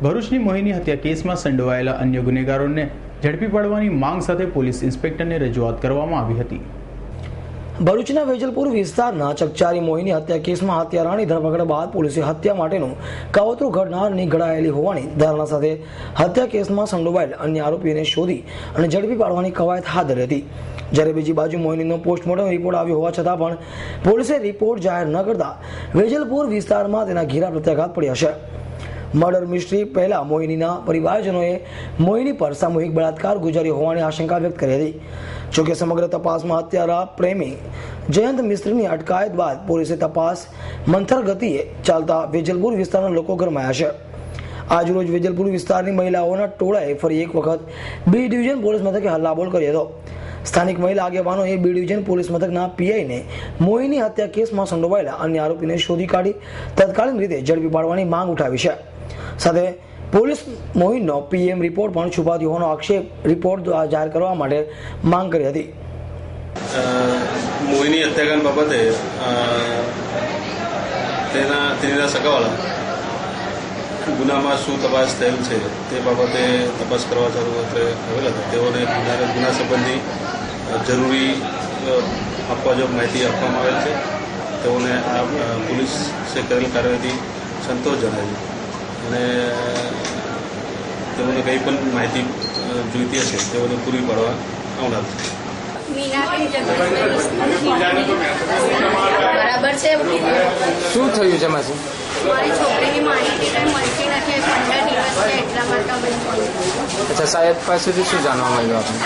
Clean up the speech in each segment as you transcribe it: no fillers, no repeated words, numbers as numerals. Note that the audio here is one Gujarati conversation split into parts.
ભરૂચની મોહિની હત્યા કેસમાં સંડોવાયેલા અન્ય ગુનેગારોને ઝડપી પાડવાની માંગ સાથે પોલીસ ઇન્સ્પેક્ટરને રજૂઆત કરવામાં આવી હતી। ભરૂચના વેજલપુર વિસ્તારના ચકચારી મોહિની હત્યા કેસમાં હત્યારાની ધરપકડ બાદ પોલીસે હત્યા માટેનું કાવતરું ઘડનારની ઘડાયેલી હોવાની ધારણા સાથે હત્યા કેસમાં સંડોવાયેલ અન્ય આરોપીઓને શોધી અને ઝડપી પાડવાની કવાયત હાથ ધરી હતી। જ્યારે બીજી બાજુ મોહિનીનો પોસ્ટમોર્ટમ રિપોર્ટ આવ્યો હોવા છતાં પણ પોલીસે રિપોર્ટ જાહેર ન કરતા વેજલપુર વિસ્તારમાં તેના ઘેરા પ્રત્યાઘાત પડ્યા છે। મર્ડર મિસ્ટ્રી પહેલા મોહિનીના પરિવારજનોએ મોહિની પર સામૂહિક બળાત્કાર ગુજાર્યો હોવાની આશંકા વ્યક્ત કરી હતી। જોકે સમગ્ર તપાસમાં હત્યારા પ્રેમી જયંત મિસ્ત્રીની અટકાયત બાદ પોલીસે તપાસ મંથર ગતિએ ચાલતા વેજલપુર વિસ્તારના લોકો ગરમાયા છે। આજરોજ વેજલપુર વિસ્તારની મહિલાઓના ટોળાએ ફરી એક વખત બી ડિવિઝન પોલીસ મથકે હલ્લાબોલ કર્યો હતો। સ્થાનિક મહિલા આગેવાનોએ બી ડિવિઝન પોલીસ મથકના પીઆઈને મોહિની હત્યા કેસમાં સંડોવાયેલા અન્ય આરોપીને શોધી કાઢી તત્કાલીન રીતે ઝડપી પાડવાની માંગ ઉઠાવી છે। સાથે પોલીસ મોહિનનો પીએમ રિપોર્ટ પણ છુપાવ્યો હોવાનો આક્ષેપ રિપોર્ટ જાહેર કરવા માટે માંગ કરી હતી। મોહિની હત્યાકાંડ બાબતે તેના સગાવાળા ગુનામાં શું તપાસ થયેલ છે તે બાબતે તપાસ કરવા ચાલુ આવેલા હતા। તેઓને ગુના સંબંધી જરૂરી આપવા જો માહિતી આપવામાં આવેલ છે। તેઓને આ પોલીસે કરેલ કાર્યવાહીથી સંતોષ જણાવ્યો અને તેઓને કંઈ પણ માહિતી જોઈતી હશે તેઓને પૂરી પાડવા આવનાર છે। બરાબર છે। શું થયું છે માસી? મારી છોકરીની માહિતી કંઈ મળતી નથી 15 દિવસ છે એટલા માટે અમે અચ્છા, સાહેબ પાસેથી શું જાણવા મળ્યું આપને?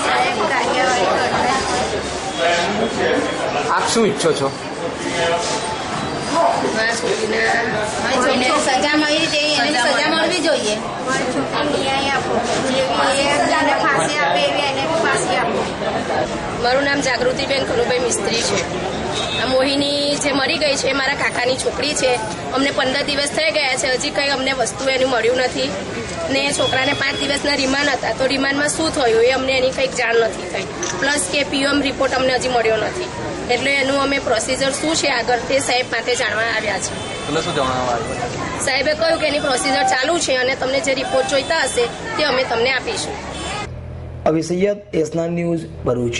સાહેબ કાર્યવાહી કરતા આપ શું ઈચ્છો છો? છોકરીને સજા મળવી જોઈએ, એને સજા મળવી જોઈએ। મારી છોકરી ન્યાય આપો, જેવી એને ફાંસી આપે એવી એને ફાંસી આપો। મારું નામ જાગૃતિબેન કનુભાઈ મિસ્ત્રી છે। આ મોહિની જે મરી ગઈ છે એ મારા કાકાની છોકરી છે। અમને 15 દિવસ થઈ ગયા છે, હજી કંઈ અમને વસ્તુ એનું મળ્યું નથી ને છોકરાને 5 દિવસના રિમાન્ડ હતા, તો રિમાન્ડમાં શું થયું એ અમને એની કંઈક જાણ નથી થઈ। પ્લસ કે પીએમ રિપોર્ટ અમને હજી મળ્યો નથી, એટલે એનું અમે પ્રોસિજર શું છે આગળ તે સાહેબ માટે જાણવા આવ્યા છે। સાહેબે કહ્યું કે એની પ્રોસિજર ચાલુ છે અને તમને જે રિપોર્ટ જોઈતા હશે તે અમે તમને આપીશું। અભિ સૈયદ, એસના ન્યૂઝ, ભરૂચ।